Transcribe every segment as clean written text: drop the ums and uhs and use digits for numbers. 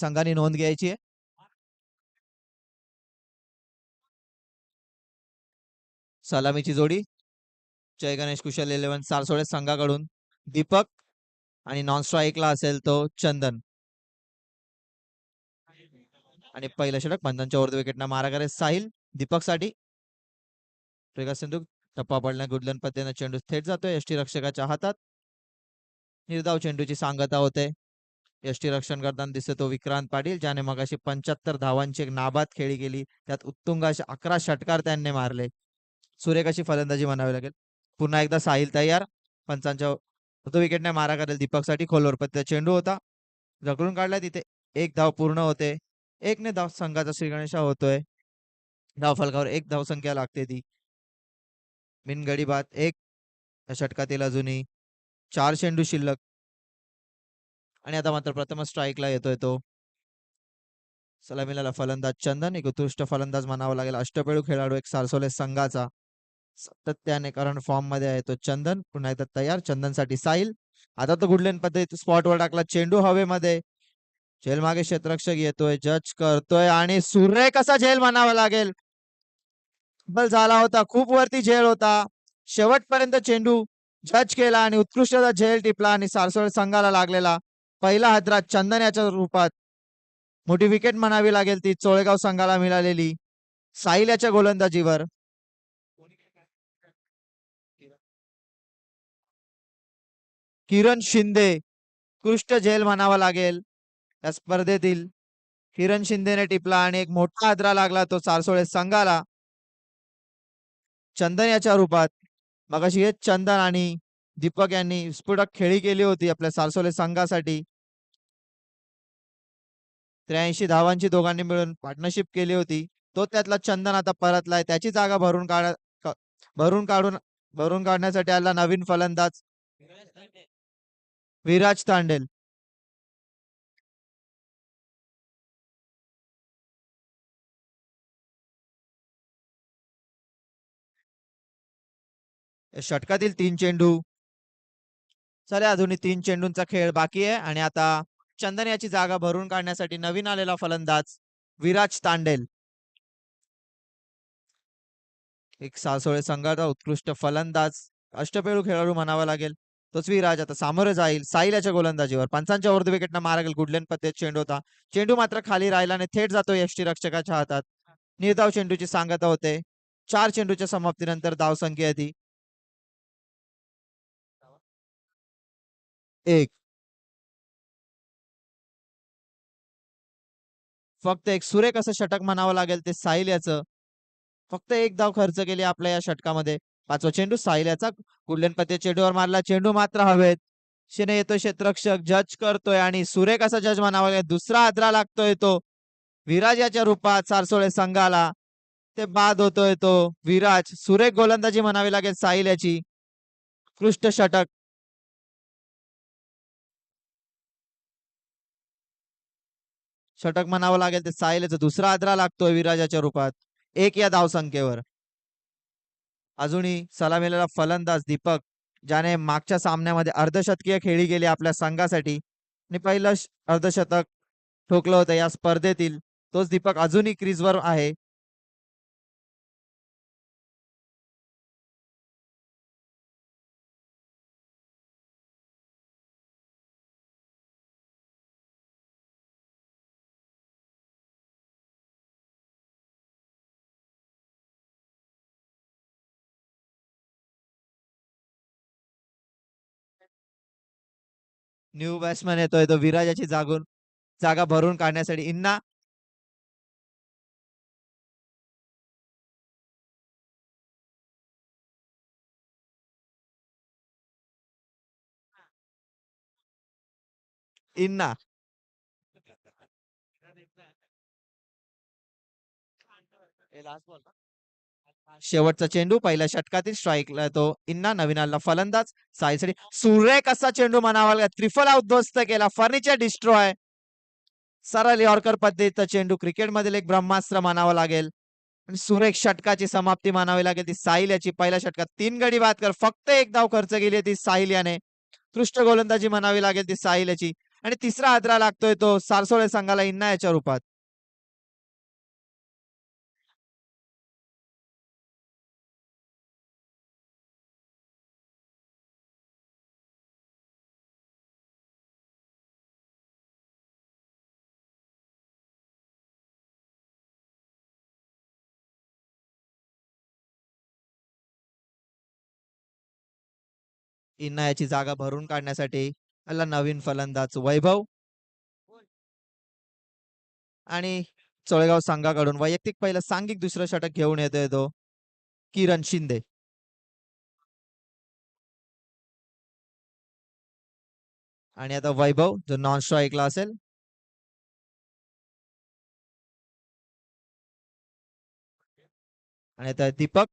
संघाने नोंद घ्यायची आहे. सलामीची जोडी जय गणेश कुशल 11 सारसोळे संघाकडून दीपक आणि नॉन स्ट्राईकला असेल तो चंदन. आणि पहिलं षटक पंचांच्या वरती विकेटना मारा करे साहिल दीपक साठी. सिंधू टप्पा पडला गुडलन पद्धतीने चेंडू थेट जातोय यष्टी रक्षकाच्या हातात. निर्धाव चेंडूची सांगता होते. यष्टी रक्षण करताना दिसतो तो विक्रांत पाटील ज्याने मगाशी 75 धावांची एक नाबाद खेळी केली. त्यात उत्तुंग असे 11 षटकार त्यांनी मारले. सुरेख अशी फलंदाजी म्हणावी लागेल. पुन्हा एकदा साहिल तयार. पंचांच्या विकेटने मारा करेल दीपक साठी. खोलवर पत्त्या चेंडू होता जकडून काढला. तिथे एक धाव पूर्ण होते. एकने धाव संघाचा श्रीगणेशा होतोय. धाव फलकावर एक धाव संख्या लागते ती बिनगडी बाद एक. षटकातील अजूनही 4 चेंडू शिल्लक. आणि आता मात्र प्रथम स्ट्राईकला येतोय तो. सलामीला फलंदाज चंदन. एक उत्कृष्ट फलंदाज म्हणावा लागेल. अष्टपैलू खेळाडू एक सारसोले संघाचा सातत्याने करंट फॉर्म मध्ये आहे तो चंदन. पुन्हा एकदा तयार. चंदन साठी साहिल. आता तो गुडलेन पद्धतीत स्पॉटवर टाकला. चेंडू हवेमध्ये. झेल मागे क्षेत्ररक्षक येतोय जज करतोय आणि सुरेख असा झेल म्हणावा लागेल. बल झाला होता. खूप वरती झेल होता. शेवटपर्यंत चेंडू जज केला आणि उत्कृष्ट झेल टिपला आणि सारसोळे संघाला लागलेला पहिला हादरा चंदन याच्या रूपात मोठी विकेट म्हणावी लागेल ती चोळेगाव संघाला मिळालेली साहिल याच्या गोलंदाजीवर. किरण शिंदे उत्कृष्ट झेल म्हणावा लागेल या स्पर्धेतील. किरण शिंदेने टिपला आणि एक मोठा हादरा लागला तो सारसोळे संघाला चंदन याच्या रूपात. मगाशी हेच चंदन आणि दीपक यांनी स्फोटक खेळी केली होती आपल्या सारसोले संघासाठी. 83 धावांची दोघांनी मिळून पार्टनरशिप केली होती. तो त्यातला चंदन आता परतलाय. त्याची जागा भरून काढण्यासाठी आला नवीन फलंदाज विराज तांडेल. षटकातील 3 चेंडू. चला अजूनही 3 चेंडूंचा खेळ बाकी आहे. आणि आता चंदन याची जागा भरून काढण्यासाठी नवीन आलेला फलंदाज विराज तांडेल. एक सासोळे संघाचा उत्कृष्ट फलंदाज अष्टपैलू खेळाडू म्हणावा लागेल तोच विराज आता सामोरे जाईल साहिल याच्या गोलंदाजीवर. पंचांच्या अर्ध विकेटनं मारा गेल. गुडलेन पद्धत चेंडू होता. चेंडू मात्र खाली राहिला आणि थेट जातो यष्टी रक्षकाच्या हातात. निर्धाव चेंडूची सांगता होते. 4 चेंडूच्या समाप्तीनंतर धाव संख्या ती 1. फक्त एक सुरेख असं षटक म्हणावं लागेल ते साहिल याचं. फक्त एक धाव खर्च केली आपल्या या षटकामध्ये. 5वा चेंडू साहिल याचा. गुडलेन पद्धत चेंडूवर मारला. चेंडू मात्र हवेत. शिने येतोय क्षेत्ररक्षक जज करतोय आणि सुरेख असा जज म्हणावा लागेल. दुसरा हादरा लागतोय तो विराज याच्या रूपात सारसोळे संघाला. ते बाद होतोय तो विराज. सुरेख गोलंदाजी म्हणावी लागेल साहिल याची. उत्कृष्ट षटक. षटक म्हणावं लागेल ते साहिल याचा. दुसरा हादरा लागतोय विराजाच्या रूपात 1 या धावसंख्येवर. अजूनही सलामीला फलंदाज दीपक ज्याने मागच्या सामन्यामध्ये अर्धशतकीय खेळी गेली आपल्या संघासाठी आणि पहिलं अर्धशतक ठोकलं होतं या स्पर्धेतील तोच दीपक अजूनही क्रीजवर आहे. न्यू बॅट्समॅन येतोय तो विराजाची जागा भरून काढण्यासाठी. इन्ना इन्ना शेवटचा चेंडू पहिल्या षटकातील स्ट्राईकला तो इन्ना. नवीन आलेला फलंदाज साईसाठी सुरेख असा चेंडू म्हणावा लागेल. त्रिफला उद्ध्वस्त केला. Furniture destroy. सरळ यॉर्कर पद्धतीचा चेंडू क्रिकेट मधील एक ब्रह्मास्त्र म्हणावा लागेल. आणि सुरेख षटकाची समाप्ती मानावी लागेल ती साहिल याची. पहिल्या षटकात 3 गडी बाद कर फक्त एक धाव खर्च केली ती साहिल याने. उत्कृष्ट गोलंदाजी म्हणावी लागेल ती साहिल याची. आणि तिसरा हादरा लागतोय तो सारसोळे संघाला इन्नायाच्या रूपात. इन्नायाची जागा भरून काढण्यासाठी आला नवीन फलंदाज वैभव आणि चोळेगाव संघाकडून वैयक्तिक पहिलं सांघिक दुसरं षटक घेऊन येतोय तो किरण शिंदे. आणि आता वैभव जो नॉन स्ट्राईकला असेल. आणि आता दीपक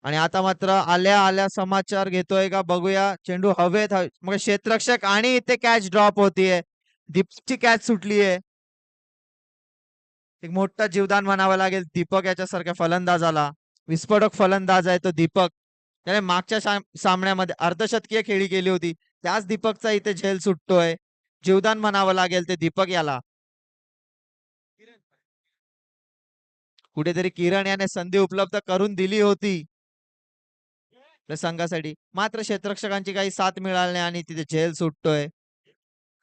आणि आता मात्र आल्या आल्या समाचार घेतोय का बघूया. चेंडू हवेत मग क्षेत्ररक्षक आणि इथे कॅच ड्रॉप होतीये. दीपकची कॅच सुटलीये. एक मोठा जीवदान म्हणावं लागेल दीपक याच्यासारख्या फलंदाजाला. विस्फोटक फलंदाज आहे तो दीपक. त्याने मागच्या सामन्यामध्ये अर्धशतकीय खेळी केली होती. त्याच दीपकचा इथे झेल सुटतोय. जीवदान म्हणावं लागेल ते दीपक याला. कुठेतरी किरण याने संधी उपलब्ध करून दिली होती आपल्या संघासाठी. मात्र क्षेत्ररक्षकांची काही साथ मिळाली नाही आणि तिथे झेल सुटतोय.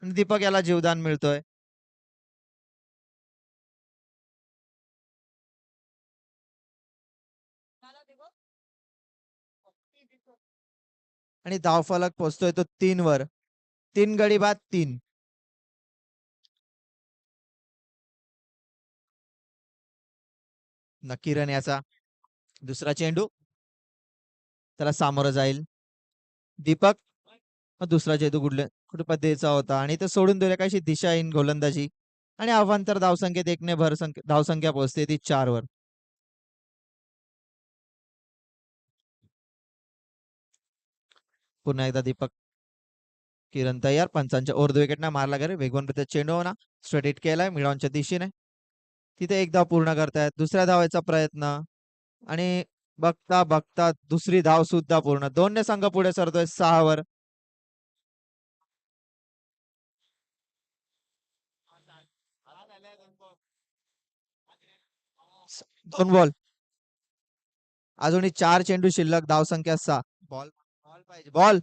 दीपक याला जीवदान मिळतोय. आणि धावफलक पोहोचतोय तो 3 वर. 3 गडी बाद 3. किरण याचा दुसरा चेंडू त्याला सामोरं जाईल दीपक. दुसरा चेंडू कुठल्या पद्धतीचा होता आणि ते सोडून दिले काही दिशाहीन गोलंदाजी. आणि अवांतर धावसंख्येत एकने भर धावसंख्या पोहोचते ती 4 वर. पुन्हा एकदा दीपक. किरण तयार. पंचांच्या ओर्ध विकेटना मारला गेला वेगवान चेंडू ना स्ट्रेट हिट केलाय मिडॉनच्या दिशेने. तिथे एक धाव पूर्ण करतायत. दुसऱ्या धावाचा प्रयत्न आणि बघता बघता दुसरी धाव सुद्धा पूर्ण. 2 ने संघ पुढे सरतोय 6 वर. 2 बॉल. अजूनही 4 चेंडू शिल्लक. धावसंख्या 6. बॉल बॉल पाहिजे बॉल.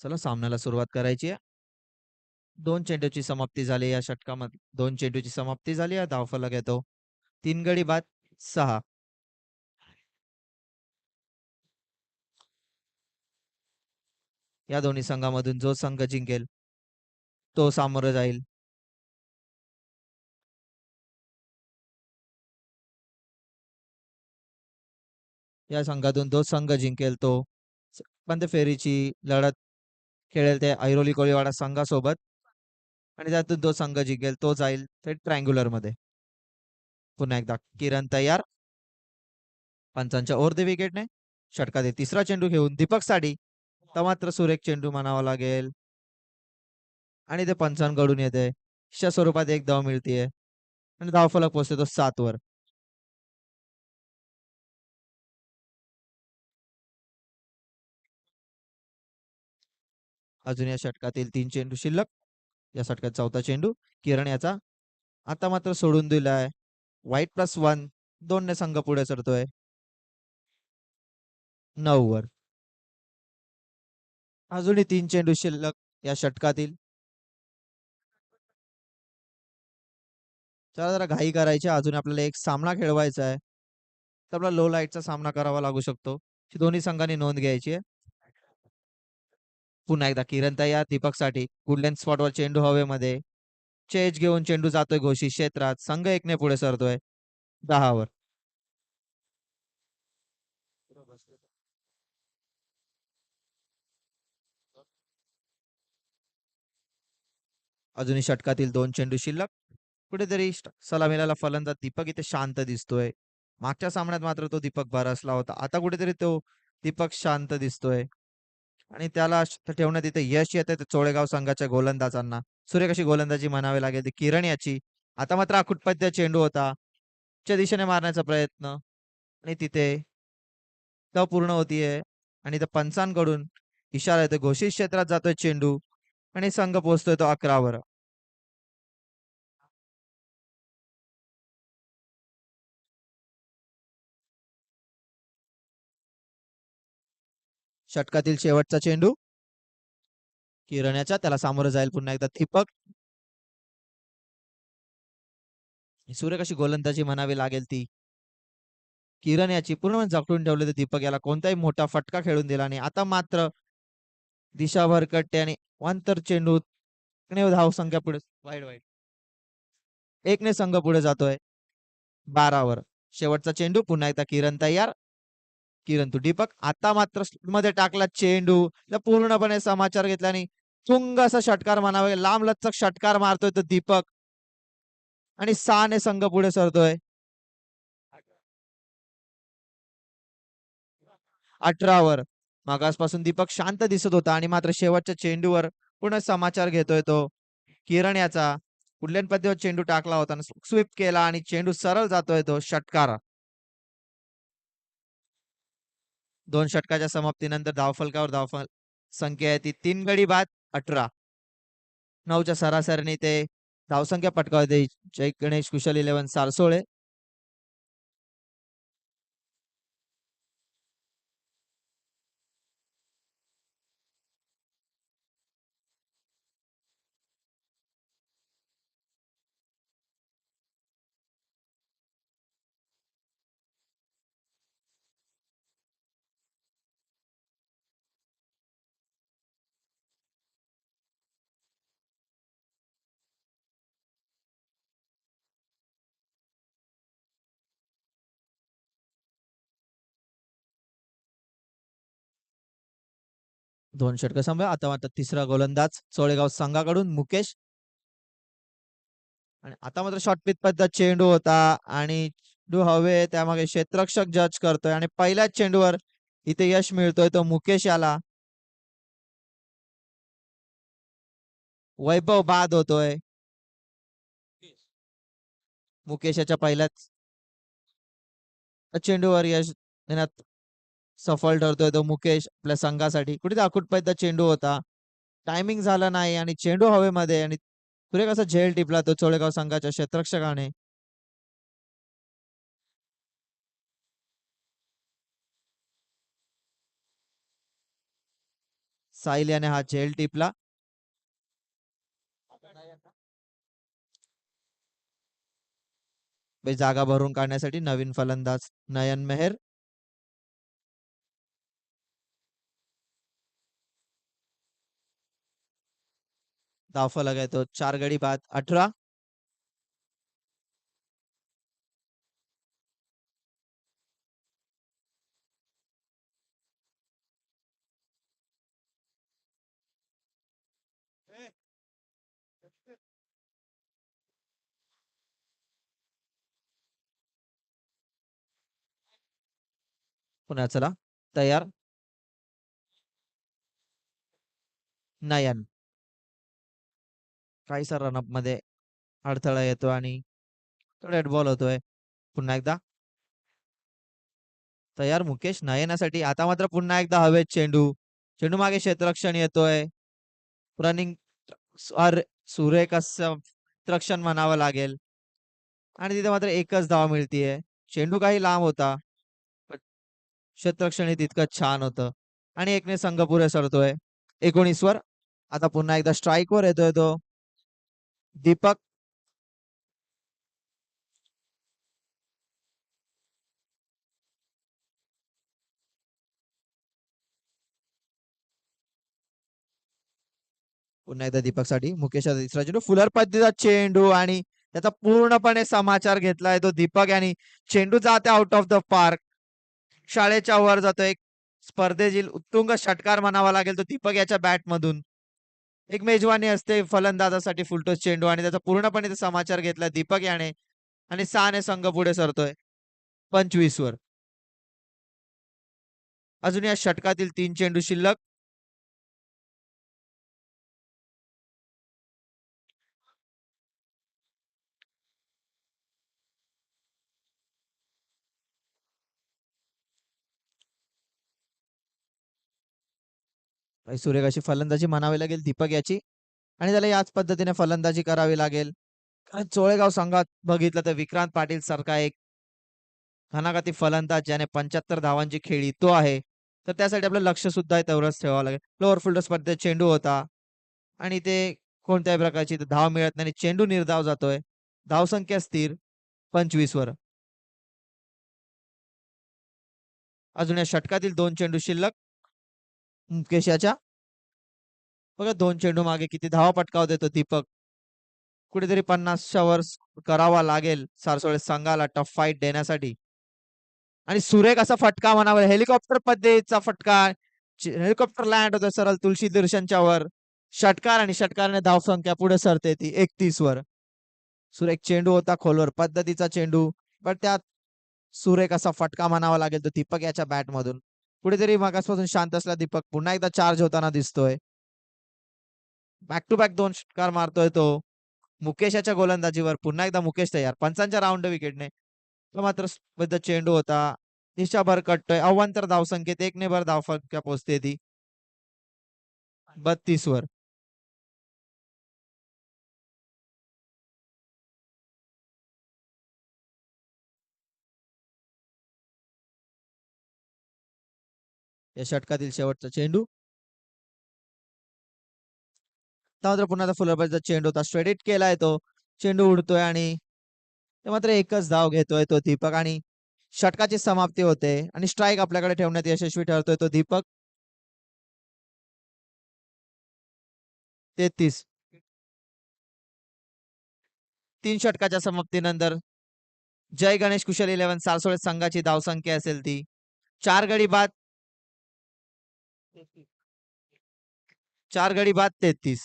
चला सामन्याला सुरुवात करायची आहे. 2 चेंडूची समाप्ती झाली या षटकामध्ये. 2 चेंडूची समाप्ती झाली. या धावफलक येतो 3 गडी बाद 6. या दोन्ही संघामधून जो संघ जिंकेल तो सामोरं जाईल. या संघातून जो संघ जिंकेल तो उपांत्य फेरीची लढत खेळेल त्या ऐरोली कोळीवाडा संघासोबत. आणि त्यातून जो संघ जिंकेल तो जाईल थेट ट्रायंग्युलर मध्ये. पुन्हा एकदा किरण तयार. पंचांच्या ओर्ध विकेटने षटकातील तिसरा चेंडू घेऊन दीपक साठी. मात्र सुरेख चेंडू म्हणावा लागेल. आणि ते पंचांकडून येते. अशा स्वरूपात एक धाव मिळतीये आणि धावफलक पोहोचतो तो 7 वर. अजून या षटकातील 3 चेंडू शिल्लक. या षटकात चौथा चेंडू किरण याचा आता मात्र सोडून दिलाय. वाईट +1 2 ने संघ पुढे सरतोय. 9 वर. अजूनही 3 चेंडू शिल्लक या षटकातील. चला जरा घाई करायची आहे. अजून आपल्याला एक सामना खेळवायचा आहे. तर आपला लो लाईटचा सामना करावा लागू शकतो. ही दोन्ही संघांनी नोंद घ्यायची आहे. पुन्हा एकदा किरण तयार दीपकसाठी. गुडलँड स्पॉटवर चेंडू हवेमध्ये. चेज घेऊन चेंडू जातोय घोषित क्षेत्रात. संघ 1 ने पुढे सरतोय. 10 वर. अजूनही षटकातील 2 चेंडू शिल्लक. कुठेतरी सलामीला फलंदाज दीपक इथे शांत दिसतोय. मागच्या सामन्यात मात्र तो दीपक बरसला होता. आता कुठेतरी तो दीपक शांत दिसतोय आणि त्याला ठेवण्यात इथे यश येते चोळेगाव संघाच्या गोलंदाजांना. सूर्यकाशी गोलंदाजी म्हणावी लागेल ती किरण याची. आता मात्र आकुटपद्य चेंडू होता. च्या दिशेने मारण्याचा प्रयत्न आणि तिथे पूर्ण होतीये आणि त्या पंचांकडून इशारा येतोय. घोषित क्षेत्रात जातोय चेंडू आणि संघ पोहोचतोय तो 11 वर. षटकातील शेवटचा चेंडू किरण्याच्या त्याला सामोरं जाईल पुन्हा एकदा दीपक. सूर्यकाशी गोलंदाजी म्हणावी लागेल ती किरण याची. पूर्ण जखडून ठेवले तर दीपक याला कोणताही मोठा फटका खेळून दिला नाही. आता मात्र दिशा भरकटते आणि अंतर चेंडू धाव संख्या पुढे वाईट वाईट 1 ने संघ पुढे जातोय. 12 वर. शेवटचा चेंडू पुन्हा एकदा किरण तयार. किरण तू दीपक. आता मात्र मध्ये टाकला चेंडू. पूर्णपणे समाचार घेतल्याने तुंग असा षटकार म्हणावा. लांब लचक षटकार मारतोय तो दीपक आणि 6 ने संघ पुढे सरतोय. 18 वर. मागासपासून दीपक शांत दिसत होता आणि मात्र शेवटच्या चेंडूवर पुन्हा समाचार घेतोय तो किरण याचा. कुठल्यान पद्धतीवर चेंडू टाकला होता स्वीप केला आणि चेंडू सरळ जातोय तो षटकार. 2 षटकाच्या समाप्तीनंतर धावफलकावर धावफल संख्या आहे ती 3 गडी बाद 18. 9च्या सरासरीने ते धावसंख्या पटकावते जय गणेश कुशल 11 सारसोळे. दोन षटक संपले. आता मात्र तिसरा गोलंदाज चोळेगाव संघाकडून मुकेश. आणि आता मात्र शॉर्टपिच पद्धत चेंडू होता आणि चेंडू हवे त्यामागे क्षेत्ररक्षक जज करतोय आणि पहिल्याच चेंडूवर इथे यश मिळतोय तो मुकेश याला. वैभव बाद होतोय. मुकेश याच्या पहिल्याच चेंडूवर यश देण्यात सफल ठरतोय तो मुकेश आपल्या संघासाठी. कुठे अकुटपैदा चेंडू होता. टायमिंग झाला नाही आणि चेंडू हवेमध्ये आणि पुढे कसा झेल टिपला तो चोळेगाव संघाच्या क्षेत्ररक्षकाने. साहिल याने हा झेल टिपला. जागा भरून काढण्यासाठी नवीन फलंदाज नयन मेहर. धावफलक आहे तो 4 गडी बाद 18. पुन्हा चला तयार. नयन काहीसा रनअप मध्ये अडथळा येतो आणि रेड बॉल होतोय. पुन्हा एकदा तयार मुकेश नयनासाठी. आता मात्र पुन्हा एकदा हवेत चेंडू. चेंडू मागे क्षेत्ररक्षण येतोय. रनिंग सुरेख असं रक्षण म्हणावं लागेल आणि तिथे मात्र एकच धाव मिळतीये. चेंडू काही लांब होता, पण क्षेत्ररक्षण तितकंच छान होतं आणि एकने संघ पुढे सरतोय 19 वर. आता पुन्हा एकदा स्ट्राईक वर येतोय तो दीपक. पुन्हा एकदा दीपकसाठी मुकेशचा तिसरा चेंडू, फुलर पद्धतीचा चेंडू आणि त्याचा पूर्णपणे समाचार घेतलाय तो दीपक यांनी. चेंडू जाते आउट ऑफ द पार्क, शाळेच्या वर जातो. एक स्पर्धेतील उत्तुंग षटकार म्हणावा लागेल तो दीपक याच्या बॅट मधून. एक मेजवानी असते फलंदाजासाठी फुलटोस चेंडू आणि त्याचा पूर्णपणे ते समाचार घेतला दीपक याने आणि 6 संघ पुढे सरतोय 25 वर. अजून या षटकातील 3 चेंडू शिल्लक. सुरेख अशी फलंदाजी म्हणावी लागेल दीपक याची आणि त्याला याच पद्धतीने फलंदाजी करावी लागेल. कारण चोळेगाव संघात बघितलं तर विक्रांत पाटील सारखा एक घणाघाती फलंदाज ज्याने 75 धावांची खेळी तो आहे. तर त्यासाठी आपलं लक्ष सुद्धा तेवढंच ठेवावं लागेल. लोअर फिल्डर स्पर्धेत चेंडू होता आणि ते कोणत्याही प्रकारची धाव मिळत नाही. चेंडू निर्धाव जातोय. धावसंख्या स्थिर 25 वर. अजून या षटकातील 2 चेंडू शिल्लक. मुकेश याच्या बघा 2 चेंडू मागे किती धावा पटकाव देतो दीपक. कुठेतरी 50च्या वर करावा लागेल सारसोळे संघाला टफ फाईट देण्यासाठी. आणि सुरेख असा फटका म्हणावा, हेलिकॉप्टर पद्धतीचा फटका. हेलिकॉप्टर लँड होतो सरळ तुळशी दर्शनच्या वर. षटकार आणि षटकाराने धावसंख्या पुढे सरते ती 31 वर. सुरेख चेंडू होता खोलवर पद्धतीचा चेंडू, पण त्यात सुरेख असा फटका म्हणावा लागेल तो दीपक याच्या बॅट मधून. कुठेतरी मागासपासून शांत असला दीपक पुन्हा एकदा चार्ज होताना दिसतोय. बॅक टू बॅक 2 षटकार मारतोय तो. मुकेशाच्या गोलंदाजीवर पुन्हा एकदा मुकेश तयार पंचांच्या राऊंड विकेटने. तो मात्र चेंडू होता. दिशाभर कटतोय. अवांतर धावसंख्येत 1 ने भर धावसंख्या पोहोचते ती 32 वर. या षटकातील शेवटचा चेंडू. मात्र पुन्हा फुलरबाजीचा चेंडू होता. स्ट्रेट केलाय तो. चेंडू उडतोय आणि ते मात्र एकच धाव घेतोय तो दीपक आणि षटकाची समाप्ती होते आणि स्ट्राईक आपल्याकडे ठेवण्यात यशस्वी ठरतोय तो दीपक. 33. 3 षटकाच्या समाप्तीनंतर जय गणेश कुशल 11 सारसोळे संघाची धावसंख्या असेल ती 4 गडी बाद 33.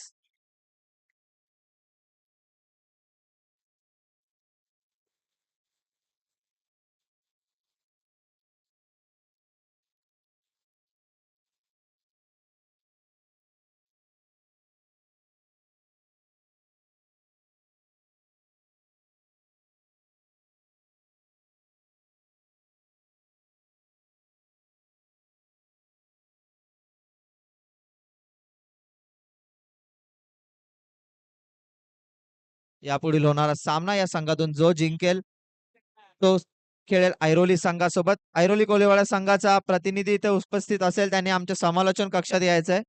यापुढील होणारा सामना या संघातून जो जिंकेल तो खेळेल ऐरोली संघासोबत. ऐरोली कोलेवाडा संघाचा प्रतिनिधी इथे उपस्थित असेल, त्यांनी आमच्या समालोचन कक्षात यायचंय.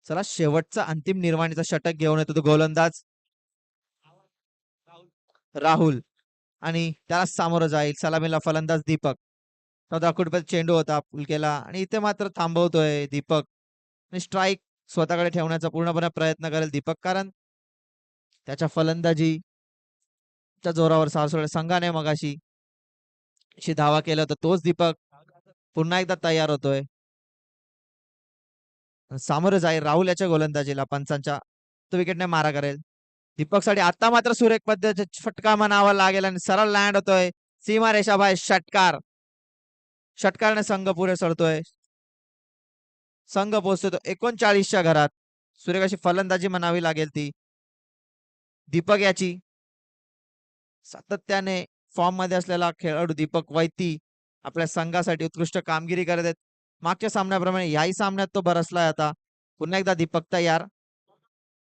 चला शेवटचा अंतिम निर्वाणीचा षटक घेऊन येतो तो गोलंदाज राहुल आणि त्याला सामोरं जाईल सलामीला फलंदाज दीपक. चेंडू होता फुलकेला आणि इथे मात्र थांबवतोय दीपक आणि स्ट्राईक स्वतःकडे ठेवण्याचा पूर्णपणे प्रयत्न करेल दीपक, कारण त्याच्या फलंदाजीच्या जोरावर सारसोळे संघाने मगाशी धावा केलं होतं. तोच दीपक पुन्हा एकदा तयार होतोय. सामोरं जाईल राहुल याच्या गोलंदाजीला पंचांच्या तो विकेटने मारा करेल. दीपक साठी आता मात्र सुरेख पद्धतीचा फटका म्हणावा लागेल आणि सरळ लँड होतोय सीमा रेषा बाहेर. षटकारने संघ पुढे सरतोय. संघ पोहोचतोय तो 39च्या घरात. सुरेख अशी फलंदाजी म्हणावी लागेल ती दीपक याची. सातत्याने फॉर्म मध्ये असलेला खेळाडू दीपक वैती आपल्या संघासाठी उत्कृष्ट कामगिरी करत आहेत. मागच्या सामन्याप्रमाणे याही सामन्यात तो बरसलाय आता. पुन्हा एकदा दीपक तयार.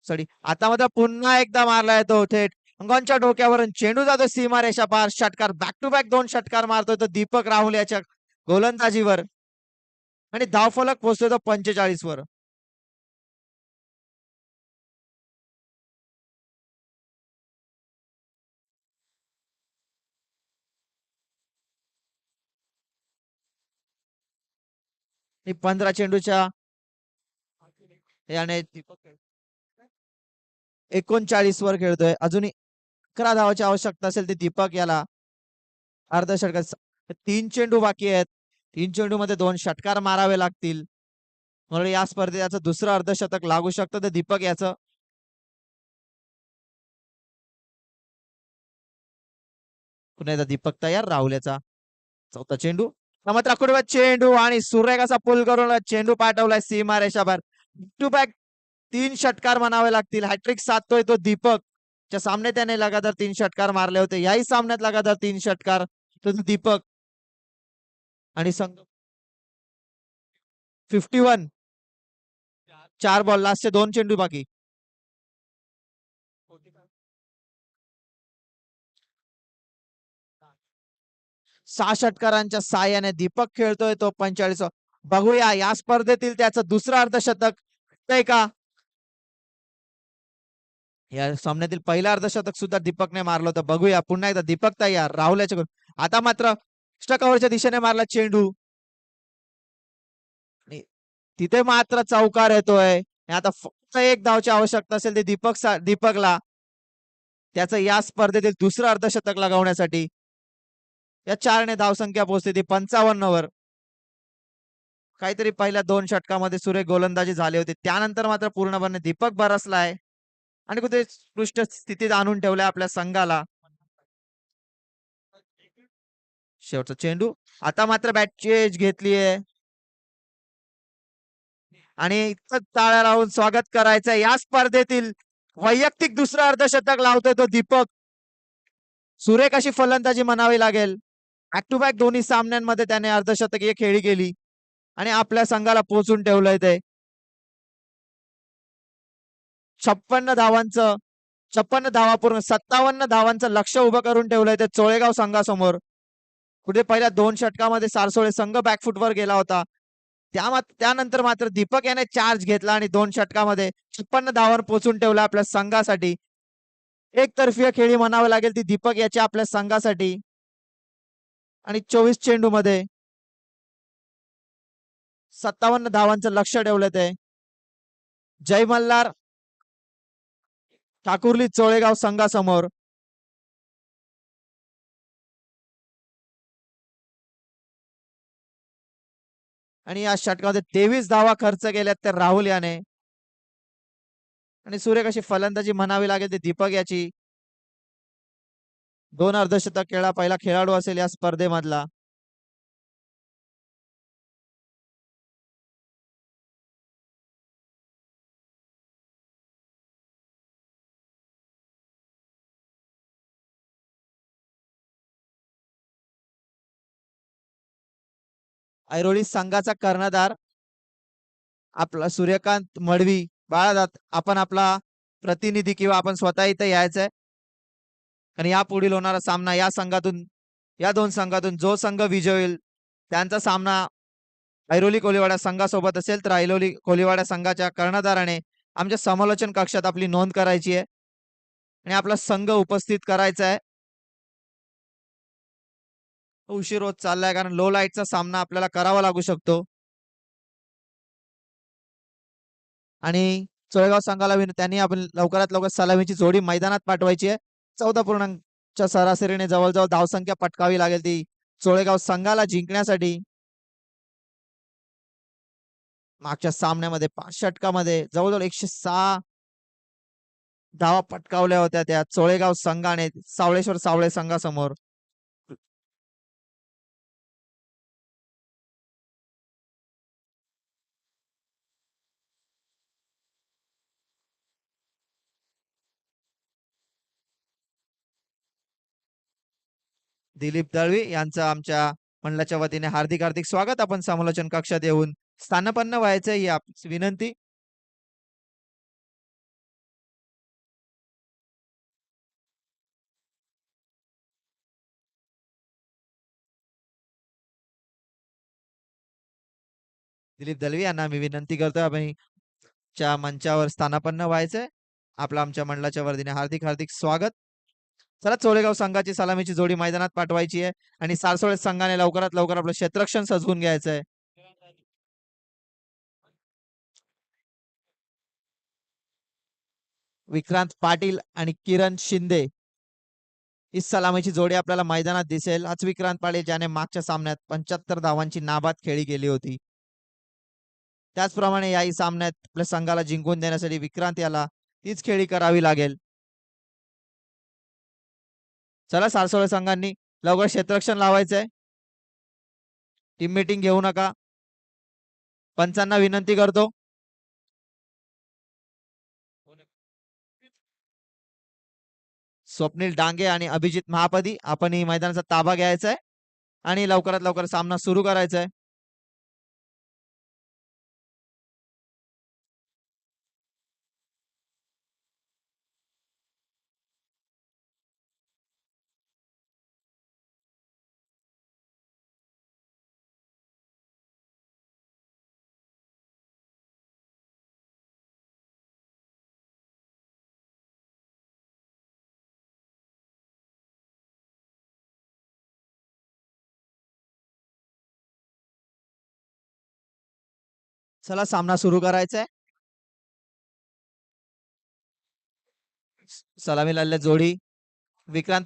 सडी आता मात्र पुन्हा एकदा मारला येतो थेट अंगणच्या डोक्यावरून चेंडू जातो सीमारेषा पार. षटकार बॅक टू बॅक 2 षटकार मारतोय तो दीपक राहुल याच्या गोलंदाजीवर आणि धावफलक पोहोचतोय तो 45 वर. आणि 15 चेंडूच्या याने दीपक 39 वर खेळतोय. अजूनही 11 धावाची आवश्यकता असेल ते दीपक याला अर्धशतक. 3 चेंडू बाकी आहेत. 3 चेंडू मध्ये 2 षटकार मारावे लागतील. म्हणून या स्पर्धेत याचं दुसरं अर्धशतक लागू शकतं तर दीपक याचं. पुन्हा एकदा दीपक तयार. राहुल याचा चौथा चेंडू. मात्र कुठे चेंडू आणि सुरेख असा पुल करून चेंडू पाठवलाय सीमारेषावर. टू बॅक 3 षटकार म्हणावे लागतील. हॅट्रिक साधतोय तो दीपक. च्या सामने त्याने लगातार 3 षटकार मारले होते. याही सामन्यात लगातार 3 षटकार तो दीपक. आणि संघ 51. 4 बॉल लास्टचे 2 चेंडू बाकी. सहा षटकारांच्या साहाय्याने दीपक खेळतोय तो 45. बघूया या स्पर्धेतील त्याचं दुसरं अर्धशतक का. या सामन्यातील पहिलं अर्धशतक सुद्धा दीपकने मारलं होतं. बघूया पुन्हा एकदा दीपक तयार. राहुल याच्याकडून आता मात्र कव्हरच्या दिशेने मारला चेंडू. तिथे मात्र चौकार येतोय. आता फक्त एक धावची आवश्यकता असेल ते दीपकला त्याचं या स्पर्धेतील दुसरं अर्धशतक लगावण्यासाठी. या 4 ने धावसंख्या पोहोचते ती 55 वर. काहीतरी पहिल्या 2 षटकामध्ये सुरेख गोलंदाजी झाली होती. त्यानंतर मात्र पूर्णपणे दीपक बरसलाय आणि कुठे उत्कृष्ट स्थितीत आणून ठेवलाय आपल्या संघाला. शेवटचा चेंडू. आता मात्र बॅट चेंज घेतलीये आणि इतकं टाळ्या लावून स्वागत करायचं या स्पर्धेतील वैयक्तिक दुसरं अर्धशतक लावतोय तो दीपक. सुरेख अशी फलंदाजी म्हणावी लागेल. बॅक टू बॅक दोन्ही सामन्यांमध्ये त्याने अर्धशतकीय खेळी केली आणि आपल्या संघाला पोहोचून ठेवलंय ते. 56 धावा पूर्ण 57 धावांचं लक्ष उभं करून ठेवलंय ते चोळेगाव संघासमोर. कुठे पहिल्या 2 षटकामध्ये सारसोळे संघ बॅकफुटवर गेला होता. त्यानंतर मात्र दीपक याने चार्ज घेतला आणि 2 षटकामध्ये 56 धावांवर पोहोचून ठेवला आपल्या संघासाठी. एकतर्फीय खेळी म्हणावी लागेल ती दीपक याची आपल्या संघासाठी. आणि 24 चेंडू मध्ये 57 धावांचं लक्ष ठेवलं ते. जय मल्हार ठाकुर्ली चोळेगाव संघासमोर. आणि या षटकामध्ये 23 धावा खर्च केल्यात त्या राहुल याने. आणि सुरेख अशी फलंदाजी म्हणावी लागेल ती दीपक याची. 2 अर्धशतक खेळा पहिला खेळाडू असेल या स्पर्धेमधला. ऐरोली संघाचा कर्णधार आपला सूर्यकांत मडवी. बाळादात आपण आपला प्रतिनिधी किंवा आपण स्वतः इथे यायचंय आणि या पुढील होणारा सामना या 2 संघातून जो संघ विजय होईल त्यांचा सामना ऐरोली कोलीवाडा संघासोबत असेल. तर ऐरोली कोलीवाडा संघाच्या कर्णधाराने आमच्या समालोचन कक्षात आपली नोंद करायची आहे आणि आपला संघ उपस्थित करायचा आहे. उशीर होत चाललाय कारण लो लाईटचा सामना आपल्याला करावा लागू शकतो. आणि चोळेगाव संघाला त्यांनी आपण लवकरात लवकर सलामीची जोडी मैदानात पाठवायची आहे. 14 सरासरीने जवळजवळ धावसंख्या पटकावी लागेल ती चोळेगाव संघाला जिंकण्यासाठी. मागच्या सामन्यामध्ये 5 षटकामध्ये जवळजवळ 106 धावा पटकावल्या होत्या त्या चोळेगाव संघाने सावळेश्वर सावळे संघासमोर. दिलीप दळवी यांचं आमच्या मंडळाच्या वतीने हार्दिक स्वागत. आपण समालोचन कक्षात येऊन स्थानपन्न व्हायचं ही विनंती. दिलीप दलवी यांना मी विनंती करतोय आपण च्या मंचावर स्थानापन्न व्हायचंय. आपलं आमच्या मंडळाच्या वतीने हार्दिक हार्दिक स्वागत. चला चोळेगाव संघाची सलामीची जोडी मैदानात पाठवायची आहे आणि सारसोळे संघाने लवकरात लवकर आपलं क्षेत्ररक्षण सजवून घ्यायचंय. विक्रांत पाटील आणि किरण शिंदे ही सलामीची जोडी आपल्याला मैदानात दिसेल. हाच विक्रांत पाटील ज्याने मागच्या सामन्यात 75 धावांची नाबाद खेळी केली होती. त्याचप्रमाणे याही सामन्यात आपल्या संघाला जिंकून देण्यासाठी विक्रांत याला तीच खेळी करावी लागेल. चला सारसोळे संघांनी लवकर क्षेत्ररक्षण लावायचंय. टीम मीटिंग घेऊ नका. पंचांना विनंती करतो. स्वप्नील डांगे आणि अभिजित महापदी आपण ही मैदानाचा ताबा घ्यायचा आहे आणि लवकरात लवकर सामना सुरू करायचा आहे. चला सामना सुरू करायचा आहे. सलामी लावल्या जोडी विक्रांत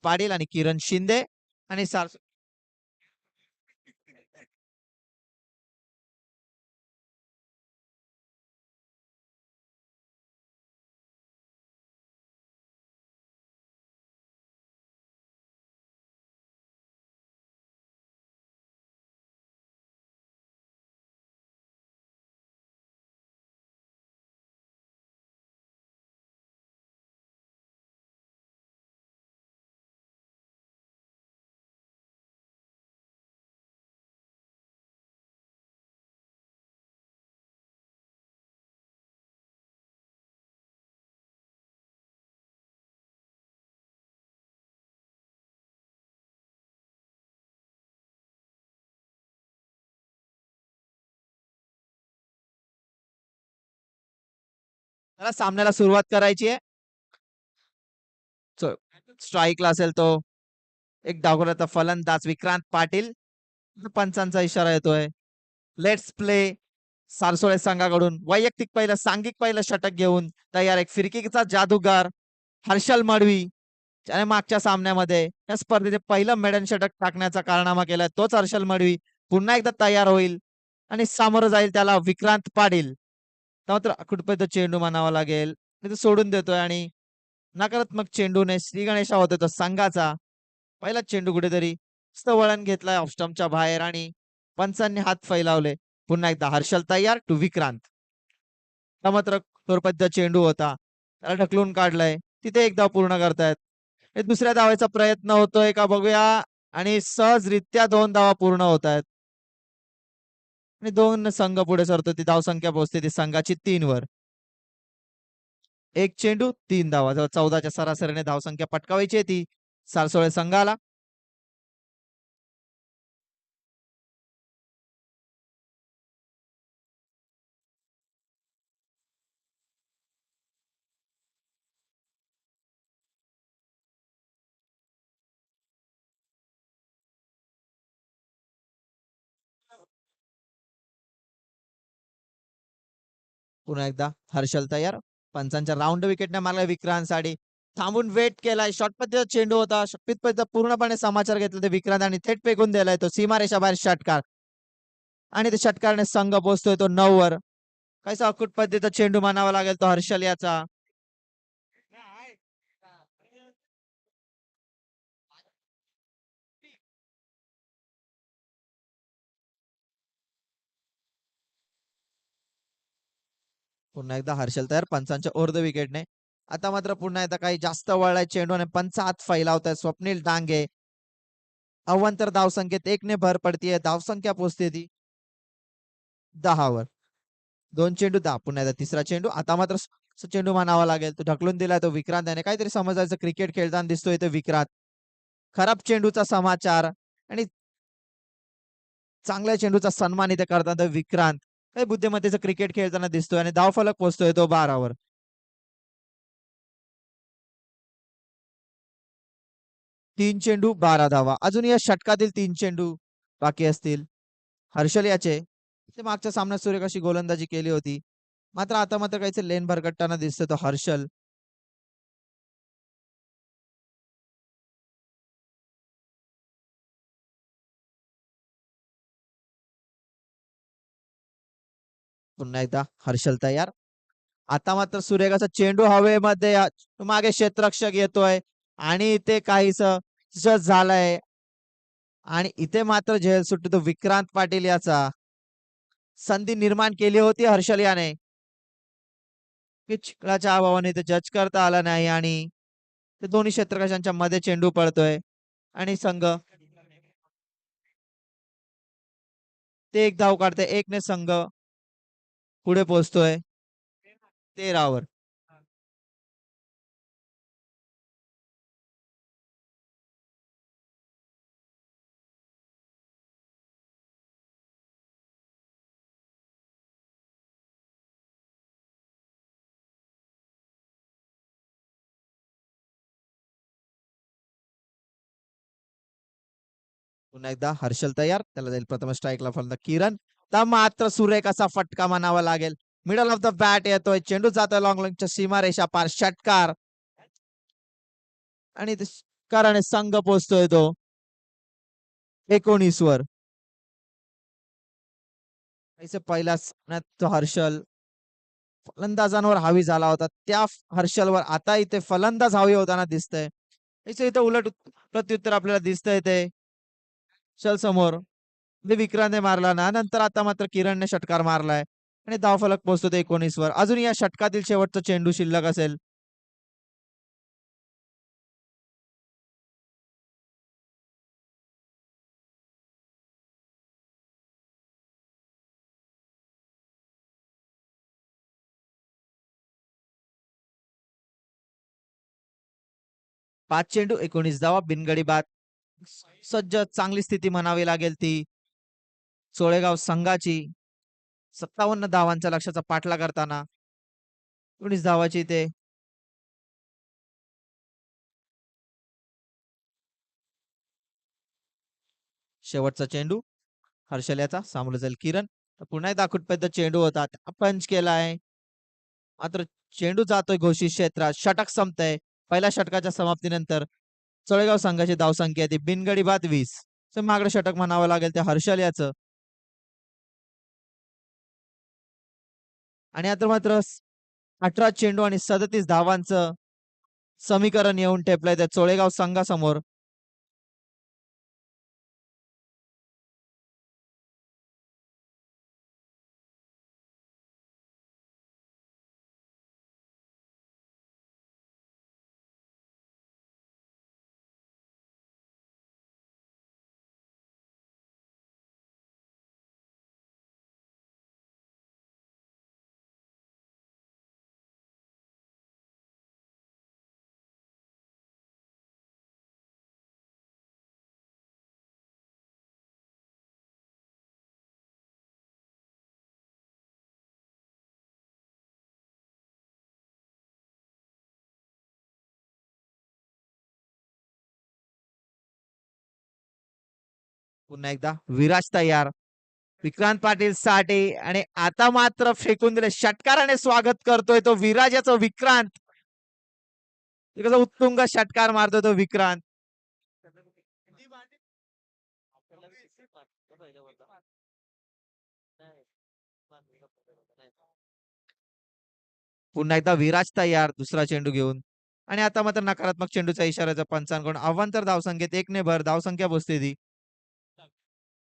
पाटील आणि किरण शिंदे आणि चला सामन्याला सुरुवात करायची आहे. स्ट्राईकला असेल तो एक डावखुराचा फलंदाज विक्रांत पाटील. पंचांचा इशारा येतोय. Let's play. सारसोळे संघाकडून वैयक्तिक पहिलं सांघिक पहिलं षटक घेऊन तयार एक फिरकीचा जादूगार हर्षल मडवी ज्याने मागच्या सामन्यामध्ये या स्पर्धेचे पहिलं मेडन षटक टाकण्याचा कारनामा केलाय तोच हर्षल मडवी पुन्हा एकदा तयार होईल आणि सामोरं जाईल त्याला विक्रांत पाटील. मात्र कुठपर्यंत चेंडू म्हणावा लागेल. तो सोडून देतोय आणि नकारात्मक चेंडूने श्री गणेशा होतोय तो संघाचा पहिला चेंडू कुठेतरी वळण घेतलाय ऑफस्टमच्या बाहेर आणि पंचांनी हात फैलावले. पुन्हा एकदा हर्षल तयार टू विक्रांत. मात्र तोरपद्ध चेंडू होता त्याला ढकलून काढलाय. तिथे एकदा पूर्ण करतायत. हे दुसऱ्या धावाचा प्रयत्न होतोय का बघूया आणि सहजरित्या 2 धावा पूर्ण होत आहेत आणि 2 संघ पुढे सरतो. ती धावसंख्या पोहोचते ती संघाची 3 वर. एक चेंडू 3 धावा. 14च्या सरासरीने धावसंख्या पटकावायची आहे ती सारसोळे संघाला. पुन्हा एकदा हर्षल तयार. पंचांच्या राऊंड विकेटने मारला विक्रांतसाठी थांबून वेट केलाय. शॉर्ट पद्धतीचा चेंडू होता. पद्धतीचा पूर्णपणे समाचार घेतला ते विक्रांत आणि थेट फेकून दिलाय तो सीमारेषा बाहेर षटकार आणि ते षटकारने संघ पोहोचतोय तो 9 वर. काहीसा अकुट पद्धतीचा चेंडू म्हणावा लागेल तो हर्षल याचा. पुन्हा एकदा हर्षल तयार पंचांच्या ओव्हर द विकेटने. आता मात्र पुन्हा एकदा काही जास्त वळलाय चेंडू आणि पंच हात फैलावताय. स्वप्नील डांगे अव्वंतर धावसंख्येत 1 ने भर पडतीये. धावसंख्या पोहोचते ती 10 वर. 2 चेंडू 10. पुन्हा एकदा तिसरा चेंडू. आता मात्र चेंडू म्हणावा लागेल तो ढकलून दिलाय तो विक्रांत याने. काहीतरी समजायचं क्रिकेट खेळताना दिसतोय तो विक्रांत. खराब चेंडूचा समाचार आणि चांगल्या चेंडूचा सन्मान इथे करतात विक्रांत. काही बुद्धिमत्तेचं क्रिकेट खेळताना दिसतोय आणि धावफलक पोहोचतोय तो 12 वर. 3 चेंडू 12 धावा. अजून या षटकातील 3 चेंडू बाकी असतील. हर्षल याचे ते मागच्या सामन्यात सूर्यकाशी गोलंदाजी केली होती. मात्र आता मात्र काहीतरी लेन भरकटताना दिसतोय तो हर्षल. पुन्हा एकदा हर्षल तयार. आता मात्र सूर्यकाचा चेंडू हवेमध्ये मागे क्षेत्ररक्षक येतोय आणि इथे काहीस झालंय आणि इथे मात्र झेल सुटतो तो विक्रांत पाटील याचा. संधी निर्माण केली होती हर्षल याने. चिखलाच्या अभावाने ते जज करता आला नाही आणि ते दोन्ही क्षेत्ररक्षकांच्या मध्ये चेंडू पडतोय आणि संघ ते एक धाव काढते. एकने संघ पुढे पोहोचतोय 13 वर. पुन्हा एकदा हर्षल तयार. त्याला जाईल प्रथम स्ट्राईकला फलंदाज किरण. तर मात्र सुरेख असा फटका म्हणावा लागेल. मिडल ऑफ द बॅट येतोय. चेंडू जातोय लॉंग लॉंगच्या सीमारेषा पार. षटकार आणि षटकाराने संघ पोहोचतोय तो 19 वर. पहिल्या सामन्यात तो हर्षल फलंदाजांवर हावी झाला होता. त्या हर्षलवर आता इथे फलंदाज हावी होताना दिसतंय. इथे उलट प्रत्युत्तर आपल्याला दिसतंय ते चल समोर विक्रांतने मारला ना नंतर आता मात्र किरणने षटकार मारलाय आणि धावफलक पोहोचतो ते 19 वर. अजून या षटकातील शेवटचा चेंडू शिल्लक असेल. पाच चेंडू 19 धावा बिनगडी बाद. सज्ज चांगली स्थिती म्हणावी लागेल ती सोळेगाव संघाची. 57 धावांच्या लक्ष्याचा पाठला करताना 19 धावाची ते शेवटचा चेंडू हर्षल याचा सामोरं जाईल किरण. पुन्हा एकदा खुटपैत चेंडू होता पंच केलाय. मात्र चेंडू जातोय घोषित क्षेत्रात. षटक संपतंय. पहिल्या षटकाच्या समाप्तीनंतर सोळेगाव संघाची धावसंख्या ती बिनगडी बाद 20. मागडे षटक म्हणावं लागेल ते हर्षल याचं. आणि आता मात्र 18 चेंडू आणि 37 धावांचं समीकरण येऊन ठेपलंय त्या चोळेगाव संघासमोर. पुन्हा एकदा विराज तयार. विक्रांत पाटील साठी आणि आता मात्र फेकून दिले. षटकाराने स्वागत करतोय तो विराज याचा विक्रांत. उत्तुंग षटकार मारतोय तो विक्रांत. पुन्हा एकदा विराज तयार दुसरा चेंडू घेऊन. आणि आता मात्र नकारात्मक चेंडूचा इशाराचा पंचांकडून अवांतर धावसंख्येत 1 ने भर धावसंख्या बसते ती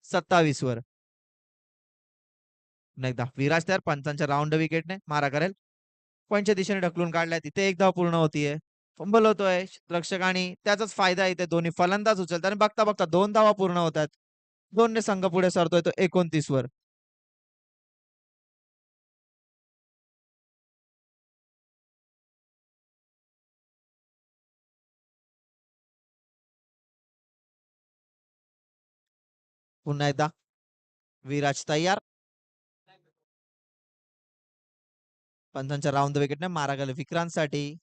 27 वर. पुन्हा एकदा विराज तयार. पंचांच्या राऊंड विकेटने मारा करेल. पॉईंटच्या दिशेने ढकलून काढलाय. तिथे एक धाव पूर्ण होतीये. फंबल होतोय रक्षक आणि त्याचाच फायदा इथे दोन्ही फलंदाज उचलतात आणि बघता बघता 2 धावा पूर्ण होतात. 2 ने संघ पुढे सरतोय तो 29 वर. पुन्हा एकदा विराज तयार. पंचांच्या राऊंड द विकेटने मारा गेला विक्रांतसाठी.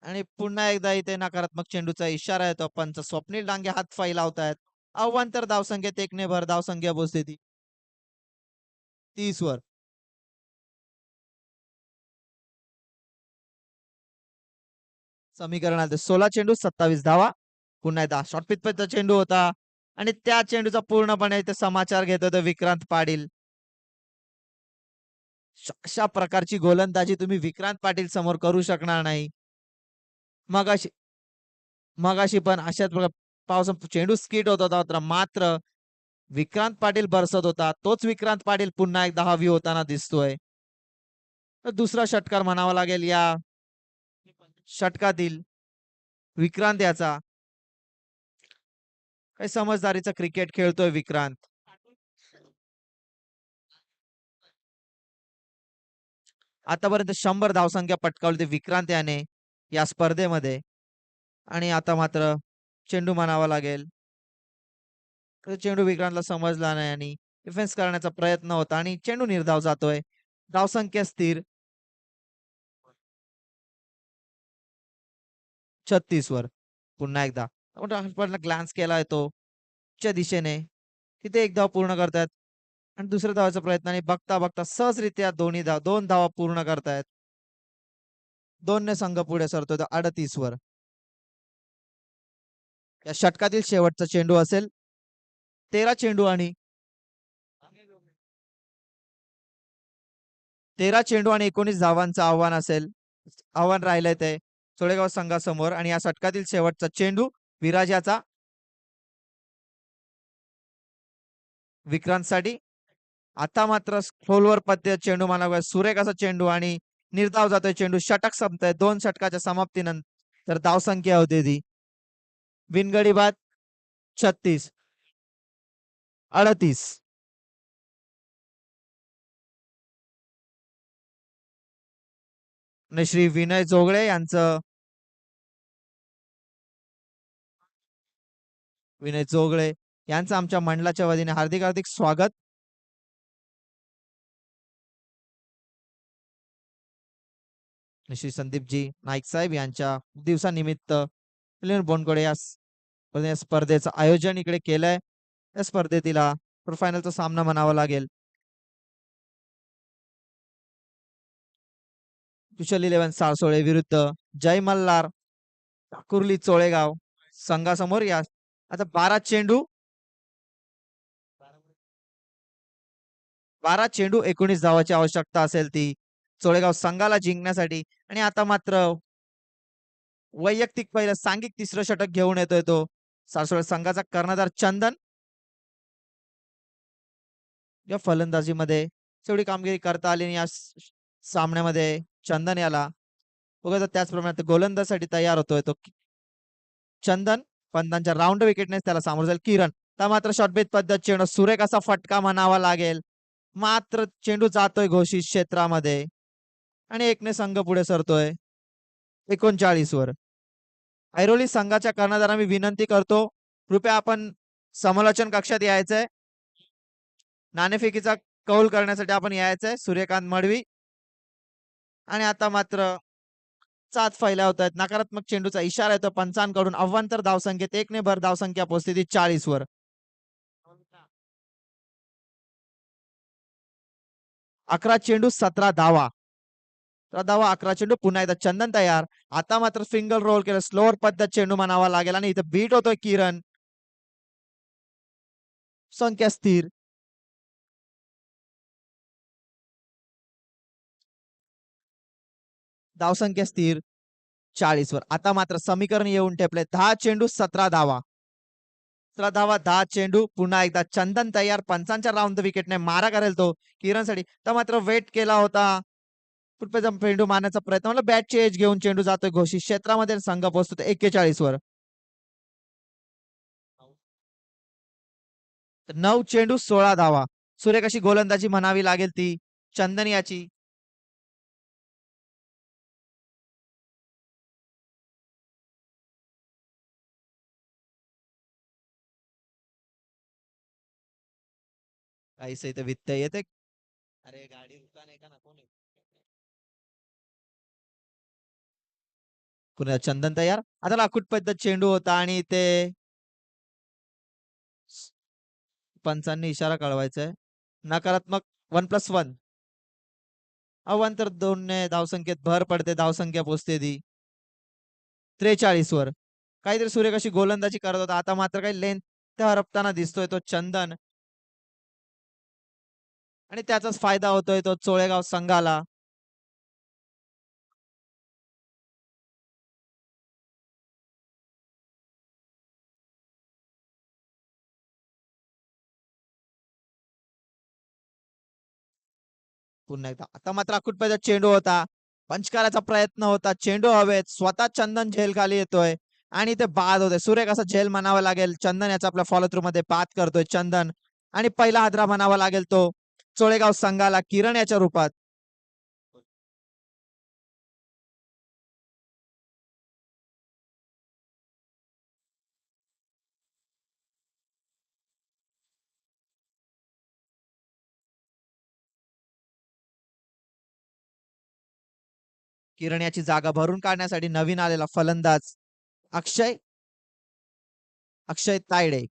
आणि पुन्हा एकदा इथे नकारात्मक चेंडूचा इशारा येतो. पंच स्वप्नील डांगे हात पाय लावतायत. अवांतर धावसंख्येत एकने भर धावसंख्या पोहोचते ती 30 वर. समीकरणात 16 चेंडू 27 धावा. पुन्हा एकदा शॉर्ट पिचचा चेंडू होता आणि त्या चेंडूचा पूर्णपणे इथे समाचार घेत होते विक्रांत पाटील. अशा प्रकारची गोलंदाजी तुम्ही विक्रांत पाटील समोर करू शकणार नाही. मगाशी मगाशी पण अशाच पावसा चेंडू स्किट होत होता मात्र विक्रांत पाटील बरसत होता. तोच विक्रांत पाटील पुन्हा एकदा हवी होताना दिसतोय. तर दुसरा षटकार म्हणावा लागेल या षटकातील विक्रांत याचा. काही समजदारीचा क्रिकेट खेळतोय विक्रांत. आतापर्यंत 100 धावसंख्या पटकावली विक्रांत याने या स्पर्धेमध्ये. आणि आता मात्र चेंडू म्हणावा लागेल. चेंडू विक्रांतला समजला नाही आणि डिफेन्स करण्याचा प्रयत्न होता आणि चेंडू निर्धाव जातोय. धावसंख्या स्थिर 36 वर. पुन्हा एकदा ग्लान्स केला येतो च्या दिशेने. तिथे एक धाव पूर्ण करतायत आणि दुसऱ्या धावाचा प्रयत्न आणि बघता बघता सहजरित्या दोन धावा पूर्ण करतायत. 2 ने संघ पुढे सरतोय 38 वर. या षटकातील शेवटचा चेंडू असेल. 13 चेंडू आणि 19 धावांचं आव्हान असेल. आव्हान राहिलंय ते सोळेगाव संघासमोर आणि या षटकातील शेवटचा चेंडू विराज याचा विक्रांतसाठी. आता मात्र खोलवर पद्धत चेंडू मला सुरेख असा चेंडू आणि निर्धाव जातोय चेंडू. षटक संपतंय 2 षटकाच्या समाप्तीनंतर धावसंख्या होती ती बिनगडी बाद 36 38. आणि श्री विनय जोगळे यांचं आमच्या मंडळाच्या वतीने हार्दिक हार्दिक स्वागत. श्री संदीपजी नाईक साहेब यांच्या दिवसानिमित्त बोनकडे या स्पर्धेचं आयोजन इकडे केलंय. या स्पर्धेतील फायनलचा सामना म्हणावा लागेल. कुशल 11 सारसोळे विरुद्ध जय मल्हार कुर्ली चोळेगाव संघासमोर. या आता 12 चेंडू 19 धावाची आवश्यकता असेल ती चोळेगाव संघाला जिंकण्यासाठी. आणि आता मात्र वैयक्तिक पहिलं सांघिक तिसरं षटक घेऊन येतोय तो सारसोळे संघाचा कर्णधार चंदन. या फलंदाजीमध्ये तेवढी कामगिरी करता आली या सामन्यामध्ये चंदन याला. बघा त्याचप्रमाणे गोलंदाजीसाठी तयार होतोय तो चंदन. पंतांच्या राऊंड विकेटने त्याला सामोरं जाईल किरण. त्या मात्र शॉर्टबेज पद्धत चेंडू सुरेख असा फटका म्हणावा लागेल. मात्र चेंडू जातोय घोषित क्षेत्रामध्ये आणि एकने संघ पुढे सरतोय 39 वर. ऐरोली संघाच्या कर्णधारांना मी विनंती करतो कृपया आपण समालोचन कक्षात यायचंय. नाणेफेकीचा कौल करण्यासाठी आपण यायचंय. सूर्यकांत मडवी. आणि आता मात्र चाच फैल्या होत आहेत. नकारात्मक चेंडूचा इशारा येतो पंचांकडून. अव्वंतर धावसंख्येत एकने भर धावसंख्या पोहोचते ती 40 वर. 11 चेंडू 17 धावा. 11 चेंडू. पुन्हा एकदा चंदन तयार. आता मात्र सिंगल रोल केलं स्लोअर पद्धत चेंडू म्हणावा लागेल आणि इथं बीट होतोय किरण. संख्या स्थिर धावसंख्या स्थिर 40 वर. आता मात्र समीकरण येऊन ठेपले 10 चेंडू 17 धावा. 10 चेंडू. पुन्हा एकदा चंदन तयार. पंचांच्या राऊंड विकेटने मारा करेल तो किरणसाठी. तर मात्र वेट केला होता चेंडू मारण्याचा प्रयत्न. मला बॅटची एज घेऊन चेंडू जातोय घोषित क्षेत्रामध्ये. संघ पोहोचतो 41 वर. 9 चेंडू 16 धावा. सुरेख अशी गोलंदाजी म्हणावी लागेल ती चंदन याची. काहीच इथे वित्त येते. अरे गाडी रुका नाही का ना कोणी. पुन्हा चंदन तयार. आता लाकूड पद्धत चेंडू होता आणि ते पंचांनी इशारा कळवायचा आहे. नकारात्मक 1+1. अवांतर 2 ने धावसंख्येत भर पडते. धावसंख्या पोहोचते ती 43 वर. काहीतरी सूर्य कशी गोलंदाजी करत होता. आता मात्र काही लेंथ हरपताना दिसतोय तो चंदन आणि त्याचाच फायदा होतोय तो चोळेगाव संघाला. पुन्हा एकदा आता मात्र अकुटपैदा चेंडू होता. पंच करायचा प्रयत्न होता. चेंडू हवेत. स्वतः चंदन झेल खाली येतोय आणि ते बाद होते. सुरेख असा झेल म्हणावा लागेल. चंदन याचा आपल्या फॉलो थ्रू मध्ये बाद करतोय चंदन आणि पहिला हादरा म्हणावा लागेल तो चोळेगाव संघाला किरण याच्या रूपात. किरण याची जागा भरून काढण्यासाठी नवीन आलेला फलंदाज अक्षय अक्षय तायडे.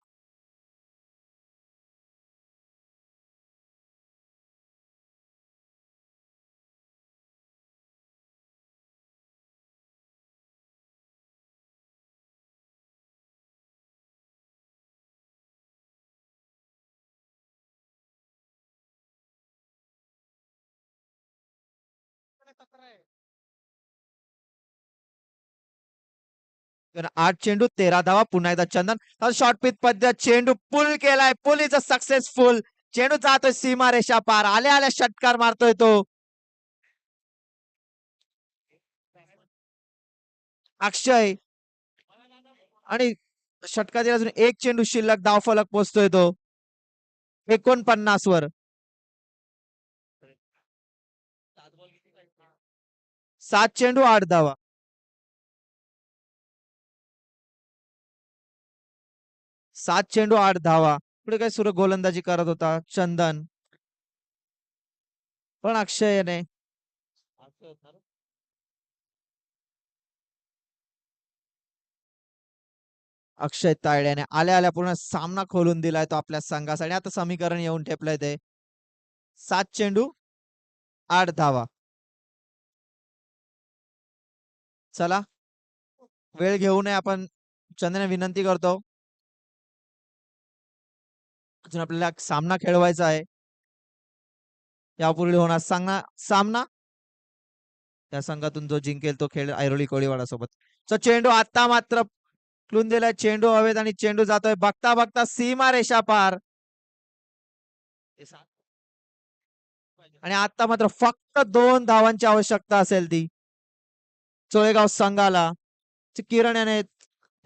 तर 8 चेंडू 13 धावा. पुन्हा एकदा चंदन शॉर्ट पिच पद्धत चेंडू पुल केलाय. Pull is a successful. चेंडू जातोय सीमा रेषा पार. आल्या आल्या षटकार मारतोय तो अक्षय आणि षटकातील अजून एक चेंडू शिल्लक. धावफलक पोहोचतोय तो 49 वर. 7 चेंडू 8 धावा. 7 चेंडू 8 धावा. पुढे काय सुरू गोलंदाजी करत होता चंदन पण अक्षयने अक्षय तायड्याने आल्या आल्या पूर्ण सामना खोलून दिलाय तो आपल्या संघासाठी. आता समीकरण येऊन ठेपलंय ते 7 चेंडू 8 धावा. चला वेळ घेऊ नये आपण. चंदने विनंती करतो. अजून आपल्याला सामना खेळवायचा आहे. यापुढे होणार सामना त्या संघातून जो जिंकेल तो खेळ ऐरोली कोळीवाडा सोबत. तो चेंडू आता मात्र क्लून दिलाय. चेंडू हवेत आणि चेंडू जातोय बघता बघता सीमा रेषा पार. आणि आता मात्र फक्त 2 धावांची आवश्यकता असेल ती चोळेगाव संघाला. किरण याने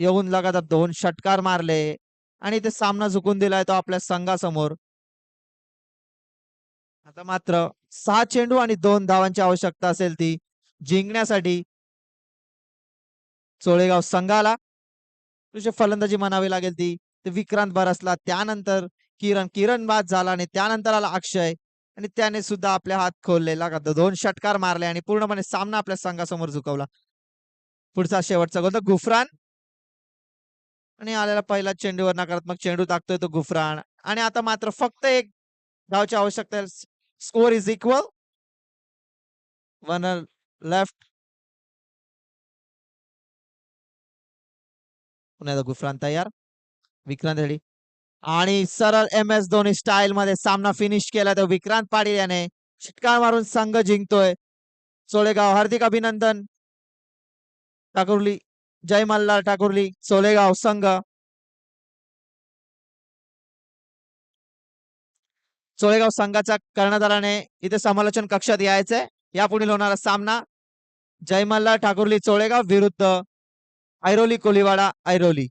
येऊन लगातार 2 षटकार मारले आणि ते सामना झुकून दिलाय तो आपल्या संघासमोर. आता मात्र 6 चेंडू आणि 2 धावांची आवश्यकता असेल ती जिंकण्यासाठी चोळेगाव संघाला. तुझी फलंदाजी म्हणावी लागेल ती विक्रांत बरसला. त्यानंतर किरण बाद झाला आणि त्यानंतर आला अक्षय आणि त्याने सुद्धा आपले हात खोलले. लगातार 2 षटकार मारले आणि पूर्णपणे सामना आपल्या संघासमोर झुकवला. पुढचा शेवटचा गोल गुफरान आणि आलेला पहिला चेंडूवर नकारात्मक चेंडू टाकतोय तो गुफरान आणि आता मात्र फक्त एक धावची आवश्यकता. Score is equal. One left. पुन्हा गुफरान तयार. विक्रांत रेडी आणि सरळ MS धोनी स्टाईल मध्ये सामना फिनिश केला तर विक्रांत पाटील याने षटकार मारून संघ जिंकतोय. सोलेगाव हार्दिक अभिनंदन. ठाकुर्ली जय मल्हार. ठाकुर्ली सोलेगाव संघ. सोळेगाव संघाच्या कर्णधाराने इथे समालोचन कक्षात यायचंय. यापुढील होणारा सामना जय मल्हार ठाकुर्ली चोळेगाव विरुद्ध ऐरोली कोलीवाडा ऐरोली.